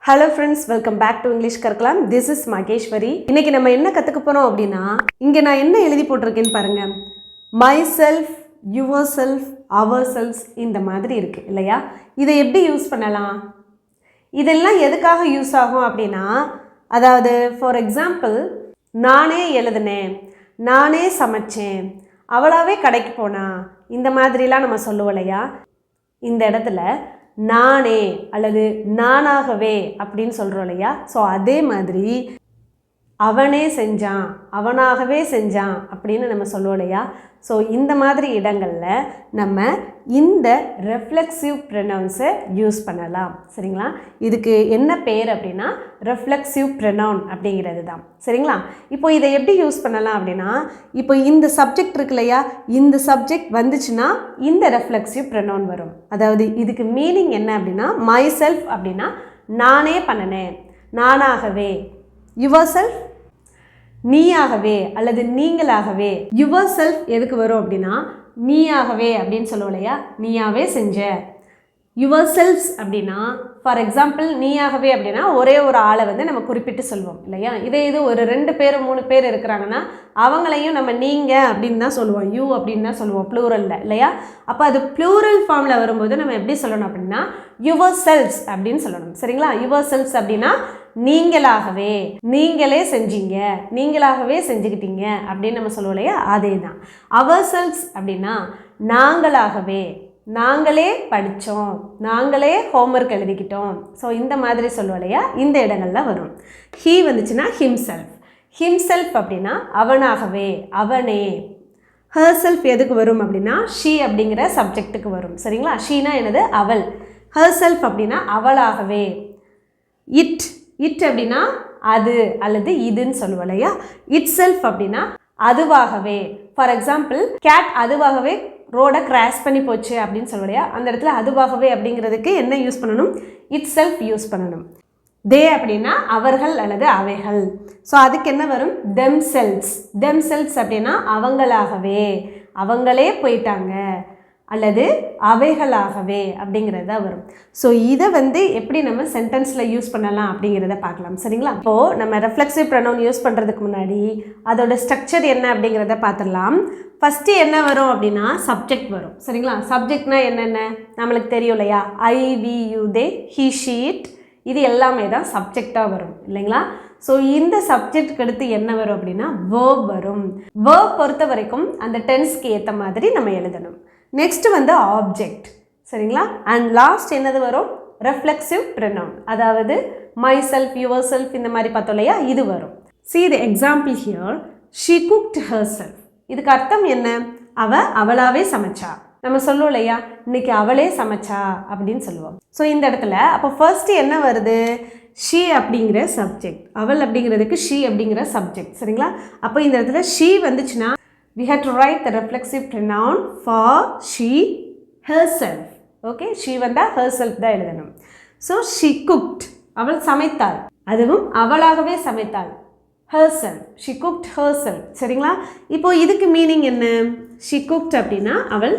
Hello friends, welcome back to English Karkalam. This is Mageshwari. இன்னைக்கு நம்ம என்ன கத்துக்க போறோம் அப்படினா இங்க நான் என்ன எழுதி போட்டுருக்கேன்னு பாருங்க. Myself, yourself, ourselves இந்த மாதிரி இருக்கு இல்லையா? இதை எப்படி யூஸ் பண்ணலாம்? இதெல்லாம் எதுக்காக யூஸ் ஆகும் அப்படினா அதாவது for example நானே எழுதுனேன், நானே சமைச்சேன், அவளாவே கடைக்கு போனா இந்த மாதிரிலாம் நம்ம சொல்லுவோம் இல்லையா? இந்த இடத்துல நானே அல்லது நானாகவே அப்படின்னு சொல்கிறோம் இல்லையா? ஸோ அதே மாதிரி அவனே செஞ்சான், அவனாகவே செஞ்சான் அப்படின்னு நம்ம சொல்லுவோம் இல்லையா? ஸோ இந்த மாதிரி இடங்களில் நம்ம இந்த ரெஃப்ளெக்சிவ் ப்ரொனவுன்ஸை யூஸ் பண்ணலாம். சரிங்களா? இதுக்கு என்ன பேர் அப்படின்னா ரெஃப்ளெக்சிவ் ப்ரொனவுன் அப்படிங்கிறது தான். சரிங்களா? இப்போ இதை எப்படி யூஸ் பண்ணலாம் அப்படின்னா, இப்போ இந்த சப்ஜெக்ட் இருக்கு இல்லையா, இந்த சப்ஜெக்ட் வந்துச்சுன்னா இந்த ரெஃப்ளெக்சிவ் ப்ரொனவுன் வரும். அதாவது இதுக்கு மீனிங் என்ன அப்படின்னா மை செல்ஃப் அப்படின்னா நானே பண்ணினேன், நானாகவே. யுவர் செல்ஃப் நீயாகவே அல்லது நீங்களாகவே. யுவர் செல்ஃப் எதுக்கு வரும் அப்படின்னா நீயாகவே அப்படின்னு சொல்லுவோம் இல்லையா, நீயாவே செஞ்ச. யுவர் செல்ஃப்ஸ் அப்படின்னா ஃபார் எக்ஸாம்பிள் நீயாகவே அப்படின்னா ஒரே ஒரு ஆளை வந்து நம்ம குறிப்பிட்டு சொல்லுவோம் இல்லையா? இது ஒரு 2 பேர் 3 பேர் இருக்கிறாங்கன்னா அவங்களையும் நம்ம நீங்கள் அப்படின்னு தான் சொல்லுவோம், யூ அப்படின்னு தான் சொல்லுவோம் ப்ளூரலில் இல்லையா? அப்போ அது ப்ளூரல் ஃபார்மில் வரும்போது நம்ம எப்படி சொல்லணும் அப்படின்னா யுவர் செல்ஃப்ஸ் அப்படின்னு சொல்லணும். சரிங்களா? யுவர் செல்ஃப்ஸ் அப்படின்னா நீங்களாகவே, நீங்களே செஞ்சீங்க, நீங்களாகவே செஞ்சுக்கிட்டீங்க அப்படின்னு நம்ம சொல்லுவோம் இல்லையா? அதே தான். அவர் செல்ஃப்ஸ் அப்படின்னா நாங்களாகவே, நாங்களே படித்தோம், நாங்களே ஹோம்ஒர்க் எழுதிக்கிட்டோம். ஸோ இந்த மாதிரி சொல்லுவோம் இல்லையா? இந்த இடங்கள்ல வரும். ஹீ வந்துச்சுன்னா ஹிம்செல்ஃப், ஹிம்செல்ஃப் அப்படின்னா அவனாகவே, அவனே. ஹர் செல்ஃப் எதுக்கு வரும் அப்படின்னா ஷீ அப்படிங்கிற சப்ஜெக்ட்டுக்கு வரும். சரிங்களா? ஷீனா என்னது? அவள். ஹர் செல்ஃப் அப்படின்னா அவளாகவே. இட், இட் அப்படின்னா அது அல்லது இதுன்னு சொல்லுவோம் இல்லையா? இட் செல்ஃப் அப்படின்னா அதுவாகவே. ஃபார் எக்ஸாம்பிள் கேட் அதுவாகவே ரோடை கிராஸ் பண்ணி போச்சு அப்படின்னு சொல்லுவோம் இல்லையா? அந்த இடத்துல அதுவாகவே அப்படிங்கிறதுக்கு என்ன யூஸ் பண்ணணும்? இட் செல்ஃப் யூஸ் பண்ணணும். தே அப்படின்னா அவர்கள் அல்லது அவைகள். ஸோ அதுக்கு என்ன வரும்? Them cells. தெம் செல்ஸ் அப்படின்னா அவங்களாகவே, அவங்களே போயிட்டாங்க அல்லது அவைகளாகவே அப்படிங்கிறது தான் வரும். ஸோ இதை வந்து எப்படி நம்ம சென்டென்ஸில் யூஸ் பண்ணலாம் அப்படிங்கிறத பார்க்கலாம். சரிங்களா? இப்போது நம்ம ரெஃப்ளெக்சிவ் ப்ரொனவுன் யூஸ் பண்ணுறதுக்கு முன்னாடி அதோட ஸ்ட்ரக்சர் என்ன அப்படிங்கிறத பார்த்துடலாம். ஃபஸ்ட்டு என்ன வரும் அப்படின்னா சப்ஜெக்ட் வரும். சரிங்களா? சப்ஜெக்ட்னா என்னென்ன நம்மளுக்கு தெரியும் இல்லையா? I, we, you, they, he, she, it, இது எல்லாமே தான் சப்ஜெக்டாக வரும் இல்லைங்களா? ஸோ இந்த சப்ஜெக்டுக்கு அடுத்து என்ன வரும் அப்படின்னா வேர்ப் வரும். வேர்ப் பொறுத்த வரைக்கும் அந்த டென்ஸ்க்கு ஏற்ற மாதிரி நம்ம எழுதணும். நெக்ஸ்ட் வந்து ஆப்ஜெக்ட். சரிங்களா? அண்ட் லாஸ்ட் என்னது வரும்? Reflexive pronoun. அதாவது மை செல்ஃப், யுவர் செல்ஃப் இந்த மாதிரி பார்த்தோம் இல்லையா? இது வரும். See the example here. She cooked herself. இதுக்கு அர்த்தம் என்ன? அவளாவே சமைச்சா. நம்ம சொல்லுவோம் இல்லையா, இன்னைக்கு அவளே சமைச்சா அப்படின்னு சொல்லுவோம். ஸோ இந்த இடத்துல அப்போ ஃபர்ஸ்ட் என்ன வருது? ஷீ அப்படிங்கிற சப்ஜெக்ட், அவள் அப்படிங்கிறதுக்கு ஷீ அப்படிங்கிற சப்ஜெக்ட். சரிங்களா? அப்போ இந்த இடத்துல ஷீ வந்துச்சுன்னா we have to write the reflexive pronoun for she, herself. Okay? she வந்தா herself தான் எழுதணும். So she cooked, அவள் சமைத்தாள், அதுவும் அவளாகவே சமைத்தாள். herself, she cooked herself. சரிங்களா? இப்போ இதுக்கு மீனிங் என்ன? she cooked அப்படின்னா அவள்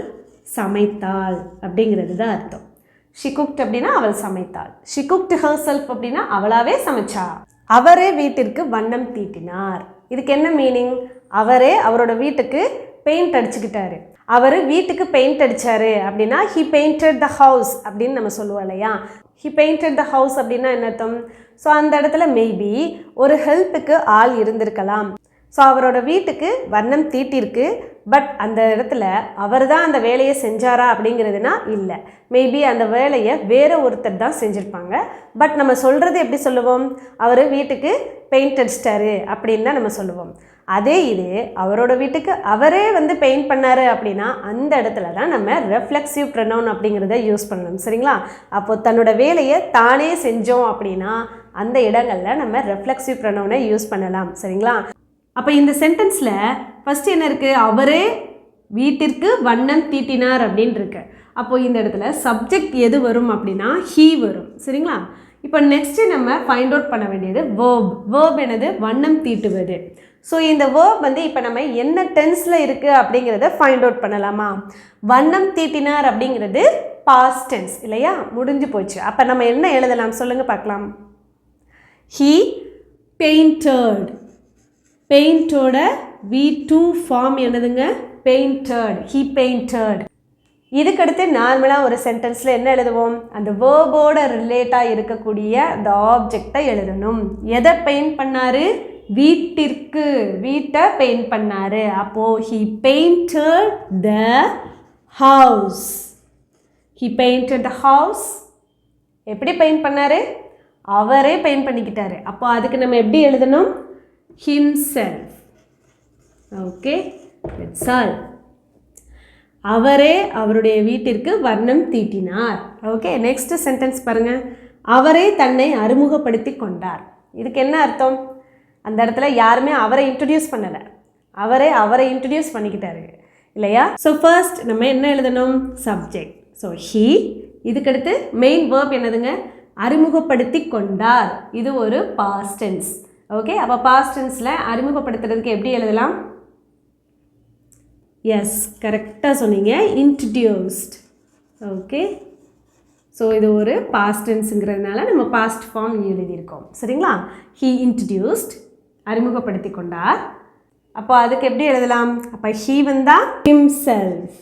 சமைத்தாள் அப்படிங்கிறது தான் அர்த்தம். she cooked அப்படின்னா அவள் சமைத்தாள். she cooked herself அப்படின்னா அவளாவே சமைச்சா. அவரே வீட்டிற்கு வண்ணம் தீட்டினார். இதுக்கு என்ன மீனிங்? அவரே அவரோட வீட்டுக்கு பெயிண்ட் அடிச்சுக்கிட்டாரு. அவர் வீட்டுக்கு பெயிண்ட் அடித்தார் அப்படின்னா ஹி பெயிண்டட் த ஹவுஸ் அப்படின்னு நம்ம சொல்லுவோம் இல்லையா? ஹி பெயிண்டட் த ஹவுஸ் அப்படின்னா என்ன அர்த்தம்? ஸோ அந்த இடத்துல மேபி ஒரு ஹெல்ப்புக்கு ஆள் இருந்திருக்கலாம். ஸோ அவரோட வீட்டுக்கு வண்ணம் தீட்டிருக்கு, பட் அந்த இடத்துல அவர் தான் அந்த வேலையை செஞ்சாரா அப்படிங்கிறதுனா இல்லை. மேபி அந்த வேலையை வேறு ஒருத்தர் தான் செஞ்சுருப்பாங்க. பட் நம்ம சொல்கிறது எப்படி சொல்லுவோம்? அவர் வீட்டுக்கு பெயிண்ட் அடிச்சிட்டாரு அப்படின்னு தான் நம்ம சொல்லுவோம். அதே இது அவரோட வீட்டுக்கு அவரே வந்து பெயிண்ட் பண்ணார் அப்படின்னா அந்த இடத்துல தான் நம்ம ரெஃப்ளெக்சிவ் ப்ரொனவுன் அப்படிங்கிறத யூஸ் பண்ணணும். சரிங்களா? அப்போ தன்னோட வேலையை தானே செஞ்சோம் அப்படின்னா அந்த இடங்களில் நம்ம ரெஃப்ளெக்சிவ் ப்ரொனவுனை யூஸ் பண்ணலாம். சரிங்களா? அப்போ இந்த சென்டென்ஸில் ஃபஸ்ட்டு என்ன இருக்குது? அவரே வீட்டிற்கு வண்ணம் தீட்டினார் அப்படின்னு இருக்கு. அப்போது இந்த இடத்துல சப்ஜெக்ட் எது வரும் அப்படின்னா ஹீ வரும். சரிங்களா? இப்போ நெக்ஸ்ட்டு நம்ம ஃபைண்ட் அவுட் பண்ண வேண்டியது வேர்ப். வேர்ப் என்னது? வண்ணம் தீட்டுவது. ஸோ இந்த வேர்ப் வந்து இப்போ நம்ம என்ன டென்ஸில் இருக்குது அப்படிங்கிறத ஃபைண்ட் அவுட் பண்ணலாமா? வண்ணம் தீட்டினார் அப்படிங்கிறது பாஸ்ட் டென்ஸ் இல்லையா? முடிஞ்சு போச்சு. அப்போ நம்ம என்ன எழுதலாம் சொல்லுங்கள் பார்க்கலாம். he painted. பெயிண்டோட V2 ஃபார்ம் என்னதுங்க? painted. he painted. இதுக்கடுத்து நார்மலாக ஒரு சென்டென்ஸில் என்ன எழுதுவோம்? அந்த வேர்போட ரிலேட்டாக இருக்கக்கூடிய அந்த ஆப்ஜெக்டை எழுதணும். எதை பெயிண்ட் பண்ணாரு? வீட்டிற்கு, வீட்டை பெயிண்ட் பண்ணாரு. அப்போது he painted the house. he painted the house. எப்படி பெயிண்ட் பண்ணாரு? அவரே பெயிண்ட் பண்ணிக்கிட்டாரு. அப்போ அதுக்கு நம்ம எப்படி எழுதணும்? himself. Okay, that's all. அவரே அவருடைய வீட்டிற்கு வர்ணம் தீட்டினார். ஓகே, நெக்ஸ்ட் சென்டென்ஸ் பாருங்கள். அவரே தன்னை அறிமுகப்படுத்தி கொண்டார். இதுக்கு என்ன அர்த்தம்? அந்த இடத்துல யாருமே அவரை இன்ட்ரடியூஸ் பண்ணலை, அவரை இன்ட்ரடியூஸ் பண்ணிக்கிட்டாரு இல்லையா? ஸோ ஃபர்ஸ்ட் நம்ம என்ன எழுதணும்? சப்ஜெக்ட். So he. இதுக்கடுத்து மெயின் வேர்ப் என்னதுங்க? அறிமுகப்படுத்தி கொண்டார். இது ஒரு பாஸ்ட் டென்ஸ். ஓகே, அப்போ பாஸ்ட் டென்ஸில் அறிமுகப்படுத்துறதுக்கு எப்படி எழுதலாம்? எஸ், கரெக்டாக சொன்னீங்க, இன்ட்ரடியூஸ்ட். ஓகே, ஸோ இது ஒரு பாஸ்ட் டென்ஸுங்கிறதுனால நம்ம பாஸ்ட் ஃபார்ம் எழுதியிருக்கோம். சரிங்களா? ஹீ இன்ட்ரடியூஸ்ட், அறிமுகப்படுத்தி கொண்டார். அப்போ அதுக்கு எப்படி எழுதலாம்? அப்போ ஹீ வந்தால் ஹிம்செல்ஃப்.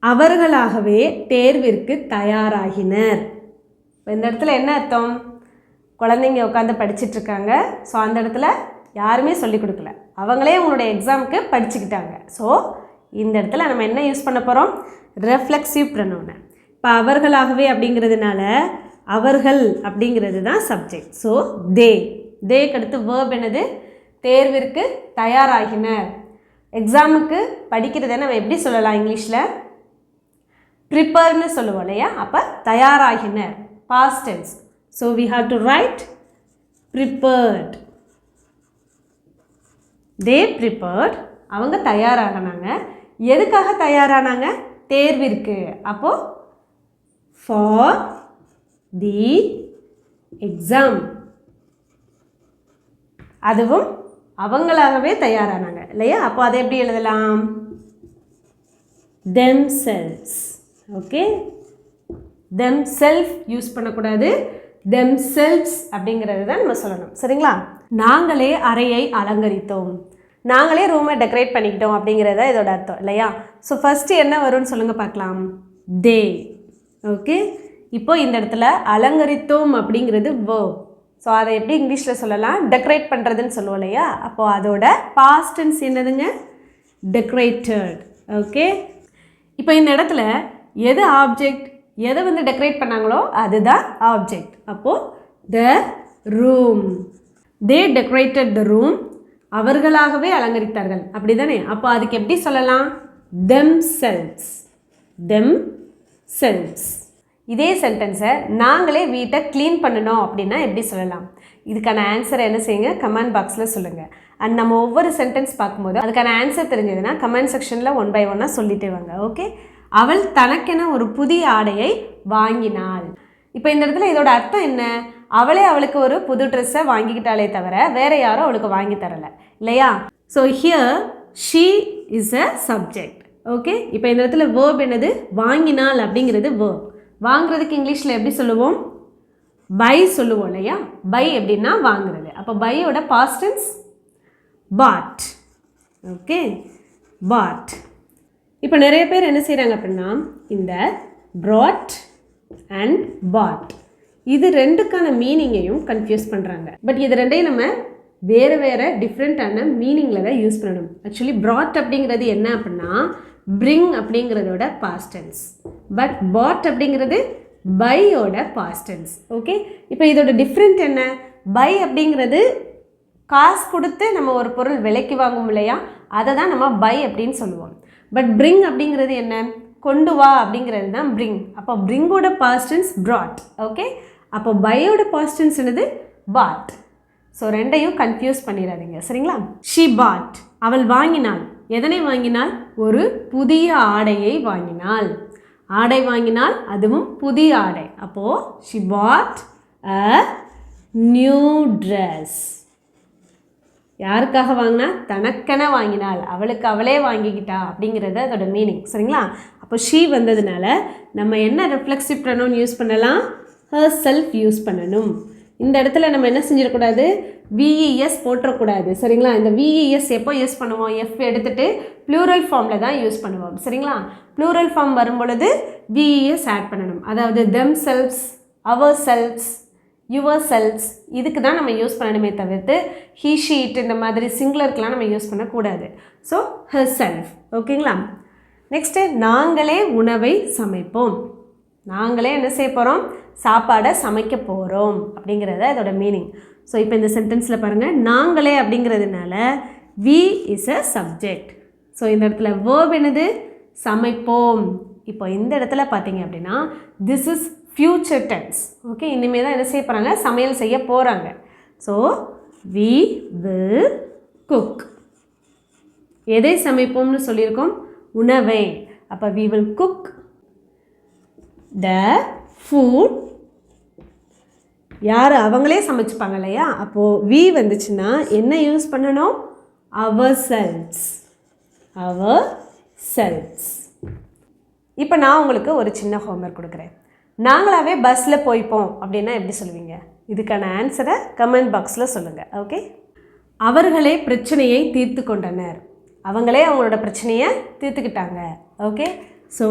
அவர்களாகவே தேர்விற்கு தயாராகினர். இப்போ இந்த இடத்துல என்ன அர்த்தம்? குழந்தைங்க உட்காந்து படிச்சுட்ருக்காங்க. ஸோ அந்த இடத்துல யாருமே சொல்லிக் கொடுக்கல, அவங்களே உங்களுடைய எக்ஸாமுக்கு படிச்சுக்கிட்டாங்க. ஸோ இந்த இடத்துல நம்ம என்ன யூஸ் பண்ண போகிறோம்? Reflexive pronoun. இப்போ அவர்களாகவே அப்படிங்கிறதுனால அவர்கள் அப்படிங்கிறது தான் சப்ஜெக்ட். ஸோ தேக்கு அடுத்து வேர்ப் என்னது? தேர்விற்கு தயாராகினர். எக்ஸாமுக்கு படிக்கிறத நம்ம எப்படி சொல்லலாம் இங்கிலீஷில்? ப்ரிப்பேர்னு சொல்லுவோம் இல்லையா? அப்போ தயாராகினர், past tense. So we have to write prepared. they prepared. அவங்க தயாராகினாங்க. எதுக்காக தயாரானாங்க? தேர்விற்கு. அப்போது for the exam. அதுவும் அவங்களாகவே தயாரானாங்க இல்லையா? அப்போ அதை எப்படி எழுதலாம்? themselves. ஓகே, themselves யூஸ் பண்ணக்கூடாது, themselves அப்படிங்கிறது தான் நம்ம சொல்லணும். சரிங்களா? நாங்களே அறையை அலங்கரித்தோம், நாங்களே ரூமை டெக்கரேட் பண்ணிக்கிட்டோம் அப்படிங்கிறத இதோட அர்த்தம் இல்லையா? ஸோ ஃபஸ்ட்டு என்ன வரும்னு சொல்லுங்கள் பார்க்கலாம். தே. ஓகே, இப்போ இந்த இடத்துல அலங்கரித்தோம் அப்படிங்கிறது verb. ஸோ அதை எப்படி இங்கிலீஷில் சொல்லலாம்? டெக்கரேட் பண்ணுறதுன்னு சொல்லுவோம் இல்லையா? அப்போது அதோட பாஸ்ட் டென்ஸ் என்னதுங்க? டெக்கரேட்டட். ஓகே, இப்போ இந்த இடத்துல எது ஆப்ஜெக்ட், எதை வந்து டெக்கரேட் பண்ணாங்களோ அதுதான் ஆப்ஜெக்ட். அப்போது the room. They decorated the room. அவர்களாகவே அலங்கரித்தார்கள், அப்படி தானே? அப்போ அதுக்கு எப்படி சொல்லலாம்? themselves. themselves. இதே சென்டென்ஸை நாங்களே வீட்டை க்ளீன் பண்ணணும் அப்படின்னா எப்படி சொல்லலாம்? இதுக்கான ஆன்சரை என்ன செய்யுங்க? கமெண்ட் பாக்ஸில் சொல்லுங்கள். அண்ட் நம்ம ஒவ்வொரு சென்டென்ஸ் பார்க்கும்போது அதுக்கான ஆன்சர் தெரிஞ்சதுன்னா கமெண்ட் செக்ஷனில் 1 by 1 சொல்லிட்டே வாங்க. ஓகே, அவள் தனக்கென ஒரு புதிய ஆடையை வாங்கினாள். இப்போ இந்த இடத்துல இதோட அர்த்தம் என்ன? அவளே அவளுக்கு ஒரு புது ட்ரெஸ்ஸை வாங்கிக்கிட்டாலே தவிர வேற யாரும் அவளுக்கு வாங்கி தரலை இல்லையா? So here she is a subject. Okay, இப்போ இந்த இடத்துல வேர்ப் என்னது? வாங்கினாள் அப்படிங்கிறது வேர்ப். வாங்குறதுக்கு இங்கிலீஷில் எப்படி சொல்லுவோம்? பை சொல்லுவோம் இல்லையா? பை எப்படின்னா வாங்குறது. அப்போ பையோட பாஸ்ட் டென்ஸ் பாட். ஓகே, பாட். இப்போ நிறைய பேர் என்ன செய்கிறாங்க அப்படின்னா இந்த brought அண்ட் bought இது ரெண்டுக்கான மீனிங்கையும் கன்ஃபியூஸ் பண்ணுறாங்க. பட் இது ரெண்டையும் நம்ம வேறு வேறு டிஃப்ரெண்ட்டான மீனிங்கில் தான் யூஸ் பண்ணணும். ஆக்சுவலி brought அப்படிங்கிறது என்ன அப்படின்னா bring அப்படிங்கிறதோட பாஸ்ட் டென்ஸ். பட் bought அப்படிங்கிறது பையோட பாஸ்ட் டென்ஸ். ஓகே, இப்போ இதோட டிஃப்ரெண்ட் என்ன? பை அப்படிங்கிறது காசு கொடுத்து நம்ம ஒரு பொருள் விலைக்கு வாங்குவோம் இல்லையா? அதை தான் நம்ம பை அப்படின்னு சொல்லுவோம். பட் bring அப்படிங்கிறது என்ன? கொண்டு வா அப்படிங்கிறது தான் bring. அப்போ bringோட பாஸ்ட் டென்ஸ் brought. ஓகே, அப்போ பையோட பாஸ்ட் டென்ஸ் என்னது? bought. ஸோ ரெண்டையும் கன்ஃபியூஸ் பண்ணிடாதீங்க. சரிங்களா? she bought. அவள் வாங்கினாள். எதனை வாங்கினாள்? ஒரு புதிய ஆடையை வாங்கினாள். ஆடை வாங்கினாள், அதுவும் புதிய ஆடை. அப்போது she bought a new dress. யாருக்காக வாங்கினா? தனக்கென வாங்கினாள், அவளுக்கு அவளே வாங்கிக்கிட்டா அப்படிங்கிறது அதோட மீனிங். சரிங்களா? அப்போ ஷீ வந்ததுனால நம்ம என்ன ரிஃப்ளெக்சிவ் ப்ரொனவுன் யூஸ் பண்ணலாம்? ஹர் செல்ஃப் யூஸ் பண்ணணும். இந்த இடத்துல நம்ம என்ன செஞ்சிடக்கூடாது, விஇஎஸ் போட்டுறக்கூடாது. சரிங்களா? இந்த விஇஎஸ் எப்போ யூஸ் பண்ணுவோம், எஃப் எடுத்துகிட்டு ப்ளூரல் ஃபார்மில் தான் யூஸ் பண்ணுவோம். சரிங்களா? ப்ளூரல் ஃபார்ம் வரும் பொழுது விஇஎஸ் ஆட் பண்ணணும். அதாவது themselves, ourselves, yourselves, இதுக்கு தான் நம்ம யூஸ் பண்ணணுமே தவிர்த்து ஹீ ஷீட் இந்த மாதிரி சிங்குலருக்கெலாம் நம்ம யூஸ் பண்ணக்கூடாது. So her self. ஓகேங்களா? நெக்ஸ்ட்டு நாங்களே உணவை சமைப்போம். நாங்களே என்ன செய்ய போகிறோம், சாப்பாடை சமைக்க போகிறோம் அப்படிங்கிறத இதோட மீனிங். ஸோ இப்போ இந்த சென்டென்ஸில் பாருங்கள், நாங்களே அப்படிங்கிறதுனால we is a subject. So இந்த இடத்துல வேர்ப் என்னது, சமைப்போம். இப்போ இந்த இடத்துல பார்த்தீங்க அப்படின்னா this is future tense. Okay, இனிமேல் தான் என்ன செய்ய போகிறாங்க, சமையல் செய்ய போகிறாங்க. So we will cook. எதை சமைப்போம்னு சொல்லியிருக்கோம், உணவை. அப்போ we will cook the food. யார், அவங்களே சமைச்சுப்பாங்க இல்லையா? அப்போது வி வந்துச்சுன்னா என்ன யூஸ் பண்ணணும், அவர் செல்ஸ், அவர் செல்ஸ். இப்போ நான் உங்களுக்கு ஒரு சின்ன ஹோம்ஒர்க் கொடுக்குறேன். நாங்களாவே பஸ்ஸில் போய்ப்போம் அப்படின்னா எப்படி சொல்லுவீங்க? இதுக்கான ஆன்சரை கமெண்ட் பாக்ஸில் சொல்லுங்கள். ஓகே, அவர்களே பிரச்சனையை தீர்த்து கொண்டனர். அவங்களே அவங்களோட பிரச்சனையை தீர்த்துக்கிட்டாங்க. Okay, so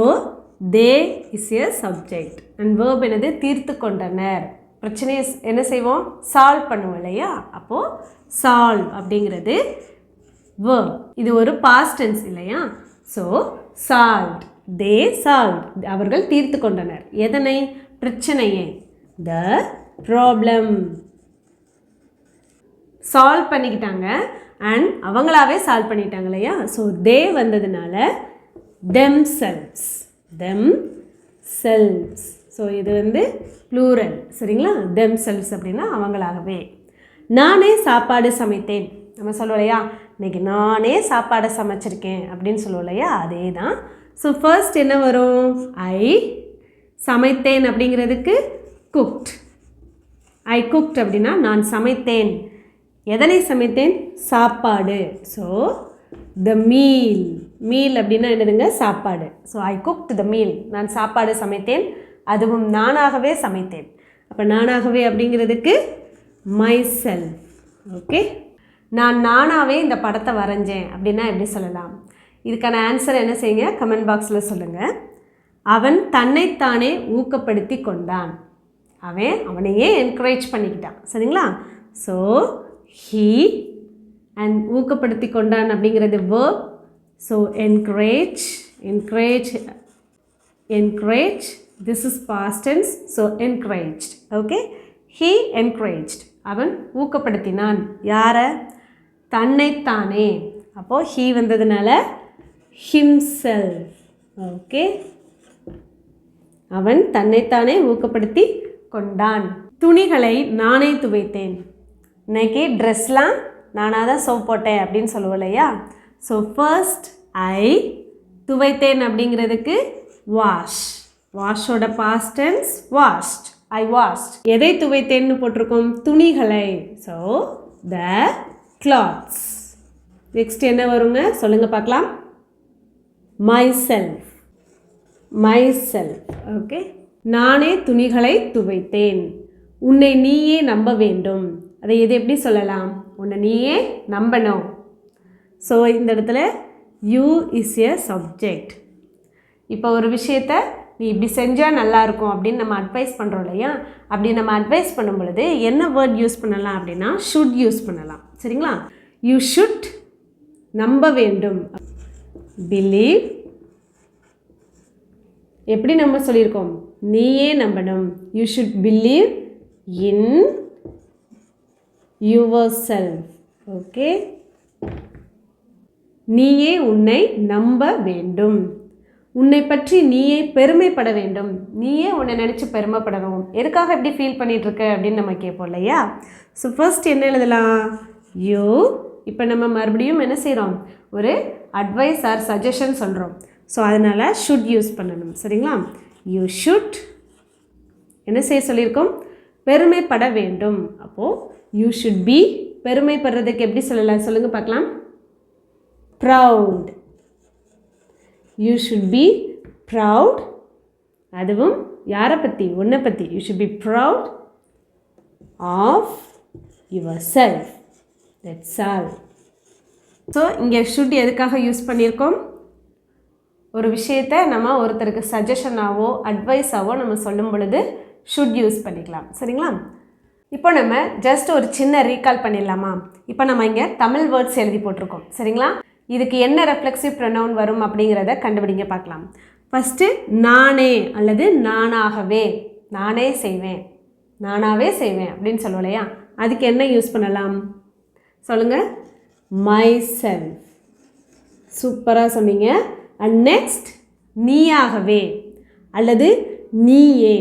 they is a subject and verb என்னது, தீர்த்து கொண்டனர். பிரச்சனையை என்ன செய்வோம், சால்வ் பண்ணுவோம் இல்லையா? அப்போது சால்வ் அப்படிங்கிறது வேர்ப். இது ஒரு பாஸ்ட் டென்ஸ் இல்லையா? ஸோ சால்வ்ட், தே சால்வ்ட், அவர்கள் தீர்த்து கொண்டனர். எதனை, பிரச்சனையை, த ப்ராப்ளம். சால்வ் பண்ணிக்கிட்டாங்க அண்ட் அவங்களாவே சால்வ் பண்ணிட்டாங்க இல்லையா? ஸோ தே வந்ததுனால themselves, themselves. So இது வந்து ப்ளூரல். சரிங்களா? தெம் செல்ஸ் அப்படின்னா அவங்களாகவே. நானே சாப்பாடு சமைத்தேன். நம்ம சொல்லுவோம் இல்லையா, இன்றைக்கி நானே சாப்பாடை சமைச்சிருக்கேன் அப்படின்னு சொல்லுவோம் இல்லையா? அதே தான். ஸோ ஃபர்ஸ்ட் என்ன வரும், ஐ. சமைத்தேன் அப்படிங்கிறதுக்கு குக்ட். ஐ குக்ட் அப்படின்னா நான் சமைத்தேன். எதனை சமைத்தேன், சாப்பாடு. So the meal. மீல் அப்படின்னா என்னதுங்க, சாப்பாடு. So I cooked the meal, நான் சாப்பாடு சமைத்தேன், அதுவும் நானாகவே சமைத்தேன். அப்போ நானாகவே அப்படிங்கிறதுக்கு மை செல்ஃப். ஓகே, நான் நானாகவே இந்த படத்தை வரைஞ்சேன் அப்படின்னா எப்படி சொல்லலாம்? இதுக்கான ஆன்சர் என்ன செய்யுங்க, கமெண்ட் பாக்ஸில் சொல்லுங்கள். அவன் தன்னைத்தானே ஊக்கப்படுத்தி கொண்டான். அவனையே என்கரேஜ் பண்ணிக்கிட்டான். சரிங்களா? ஸோ ஹீ அண்ட் ஊக்கப்படுத்தி கொண்டான் அப்படிங்கிறது verb. So encourage, encourage, encourage. This is past tense. So encouraged. Okay, he encouraged. அவன் ஊக்கப்படுத்தினான். யாரை, தன்னைத்தானே. அப்போது he வந்ததுனால himself. ஓகே, அவன் தன்னைத்தானே ஊக்கப்படுத்தி கொண்டான். துணிகளை நானே துவைத்தேன். இன்னைக்கு ட்ரெஸ்லாம் நானாக தான் சோப் போட்டேன் அப்படின்னு சொல்லுவோம் இல்லையா? ஸோ ஃபர்ஸ்ட் ஐ, துவைத்தேன் அப்படிங்கிறதுக்கு வாஷ். வாஷோட past tense washed. I washed. எதை துவைத்தேன்னு போட்டிருக்கோம், துணிகளை. So the clothes. நெக்ஸ்ட் என்ன வருங்க, சொல்லுங்கள் பார்க்கலாம். My self, my self. Okay, நானே துணிகளை துவைத்தேன். உன்னை நீயே நம்ப வேண்டும். அதை எது எப்படி சொல்லலாம், உன்னை நீயே நம்பணும். ஸோ இந்த இடத்துல யூ இஸ் எ சப்ஜெக்ட். இப்போ ஒரு விஷயத்தை நீ இப்படி செஞ்சால் நல்லாயிருக்கும் அப்படின்னு நம்ம அட்வைஸ் பண்ணுறோம் இல்லையா? அப்படி நம்ம அட்வைஸ் பண்ணும் பொழுது என்ன வேர்ட் யூஸ் பண்ணலாம் அப்படின்னா ஷுட் யூஸ் பண்ணலாம். சரிங்களா? யூ ஷுட், நம்ப வேண்டும். பிலீவ், எப்படி நம்ம சொல்லியிருக்கோம், நீயே நம்பணும். You should believe in your self. Okay, நீயே உன்னை நம்ப வேண்டும். உன்னை பற்றி நீயே பெருமைப்பட வேண்டும். நீயே உன்னை நினச்சி பெருமைப்படணும். எதுக்காக எப்படி ஃபீல் பண்ணிகிட்ருக்க அப்படின்னு நம்ம கேட்போம் இல்லையா? ஸோ ஃபர்ஸ்ட் என்ன எழுதலாம், யூ. இப்போ நம்ம மறுபடியும் என்ன செய்கிறோம், ஒரு அட்வைஸ் ஆர் சஜஷன் சொல்கிறோம். ஸோ அதனால் ஷுட் யூஸ் பண்ணணும். சரிங்களா? யூ ஷுட் என்ன செய்ய சொல்லியிருக்கோம், பெருமைப்பட வேண்டும். அப்போது யூ ஷுட் பி, பெருமைப்படுறதுக்கு எப்படி சொல்லலாம் சொல்லுங்கள் பார்க்கலாம். Proud. You should be proud. அதுவும் யாரை பற்றி, உன்னை பற்றி. You should be proud of yourself. That's all. So இங்கே should எதுக்காக யூஸ் பண்ணியிருக்கோம்? ஒரு விஷயத்தை நம்ம ஒருத்தருக்கு சஜஷனாவோ அட்வைஸாவோ நம்ம சொல்லும் பொழுது should யூஸ் பண்ணிக்கலாம். சரிங்களா? இப்போ நம்ம ஜஸ்ட் ஒரு சின்ன ரீகால் பண்ணிடலாமா? இப்போ நம்ம இங்கே தமிழ் வேர்ட்ஸ் எழுதி போட்டிருக்கோம். சரிங்களா? இதுக்கு என்ன ரெஃப்ளெக்சிவ் ப்ரொனவுன் வரும் அப்படிங்கிறத கண்டுபிடிங்க பார்க்கலாம். ஃபஸ்ட்டு நானே அல்லது நானாகவே, நானே செய்வேன், நானாகவே செய்வேன் அப்படின்னு சொல்லுவோம் இல்லையா? அதுக்கு என்ன யூஸ் பண்ணலாம் சொல்லுங்கள்? My self. சூப்பராக சொன்னீங்க. அண்ட் நெக்ஸ்ட் நீயாகவே அல்லது நீயே,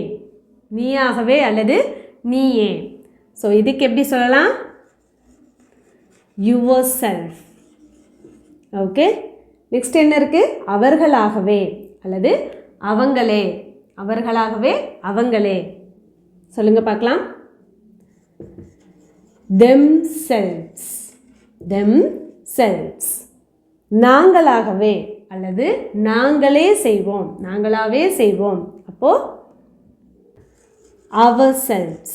நீயாகவே அல்லது நீயே. ஸோ இதுக்கு எப்படி சொல்லலாம்? Your self. ஓகே, நெக்ஸ்ட் என்ன இருக்குது? அவர்களாகவே அல்லது அவங்களே, அவர்களாகவே அவங்களே. சொல்லுங்கள் பார்க்கலாம். themselves, themselves. நாங்களாகவே அல்லது நாங்களே செய்வோம், நாங்களாவே செய்வோம். அப்போது ourselves.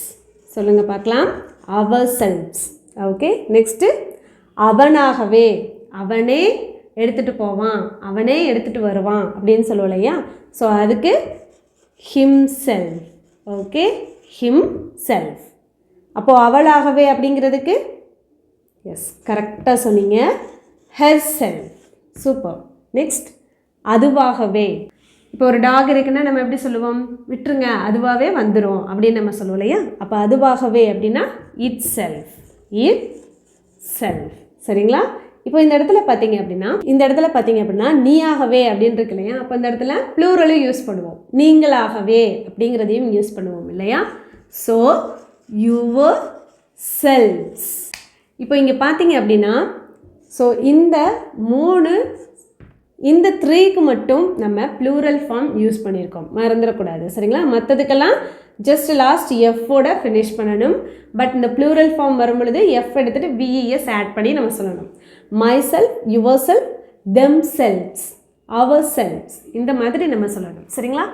சொல்லுங்கள் பார்க்கலாம். ourselves. ஓகே, நெக்ஸ்ட்டு அவனாகவே, அவனே எடுத்துகிட்டு போவான், அவனே எடுத்துகிட்டு வருவான் அப்படின்னு சொல்லுவோம் இல்லையா? ஸோ அதுக்கு himself. Okay, himself. அப்போது அவளாகவே அப்படிங்கிறதுக்கு எஸ் கரெக்டாக சொன்னீங்க, herself. சூப்பர். நெக்ஸ்ட் அதுவாகவே. இப்போ ஒரு டாக் இருக்குன்னா நம்ம எப்படி சொல்லுவோம்? விட்டுருங்க, அதுவாகவே வந்துடும் அப்படின்னு நம்ம சொல்லுவோம் இல்லையா? அப்போ அதுவாகவே அப்படின்னா இட் செல்ஃப், இட் செல்ஃப். சரிங்களா? இப்போ இந்த இடத்துல பார்த்தீங்க அப்படின்னா நீயாகவே அப்படின்னு இருக்கு இல்லையா? அப்போ இந்த இடத்துல ப்ளூரலும் யூஸ் பண்ணுவோம், நீங்களாகவே அப்படிங்கிறதையும் யூஸ் பண்ணுவோம் இல்லையா? So your selves. இப்போ இங்கே பார்த்தீங்க அப்படின்னா ஸோ இந்த 3க்கு மட்டும் நம்ம ப்ளூரல் ஃபார்ம் யூஸ் பண்ணியிருக்கோம், மறந்துடக்கூடாது. சரிங்களா? மற்றதுக்கெல்லாம் ஜஸ்ட் லாஸ்ட் எஃப்போட ஃபினிஷ் பண்ணணும். பட் இந்த ப்ளூரல் ஃபார்ம் வரும் பொழுது எஃப் எடுத்துகிட்டு விஇஎஸ் ஆட் பண்ணி நம்ம சொல்லணும். Myself, yourself, them selfs, our selfs, இந்த மாதிரி நம்ம சொல்லணும். சரிங்களா?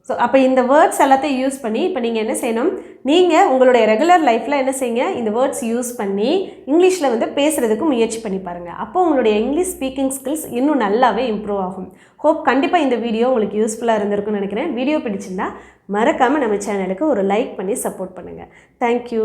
ஸோ அப்போ இந்த வேர்ட்ஸ் எல்லாத்தையும் யூஸ் பண்ணி இப்போ நீங்கள் என்ன செய்யணும்? நீங்கள் உங்களுடைய ரெகுலர் லைஃப்பில் என்ன செய்யுங்க? இந்த வேர்ட்ஸ் யூஸ் பண்ணி இங்கிலீஷில் வந்து பேசுகிறதுக்கு முயற்சி பண்ணி பாருங்கள். அப்போ உங்களுடைய இங்கிலீஷ் ஸ்பீக்கிங் ஸ்கில்ஸ் இன்னும் நல்லாவே இம்ப்ரூவ் ஆகும். ஹோப் கண்டிப்பாக இந்த வீடியோ உங்களுக்கு யூஸ்ஃபுல்லாக இருந்திருக்குன்னு நினைக்கிறேன். வீடியோ பிடிச்சிருந்தா மறக்காமல் நம்ம சேனலுக்கு ஒரு லைக் பண்ணி சப்போர்ட் பண்ணுங்கள். தேங்க்யூ.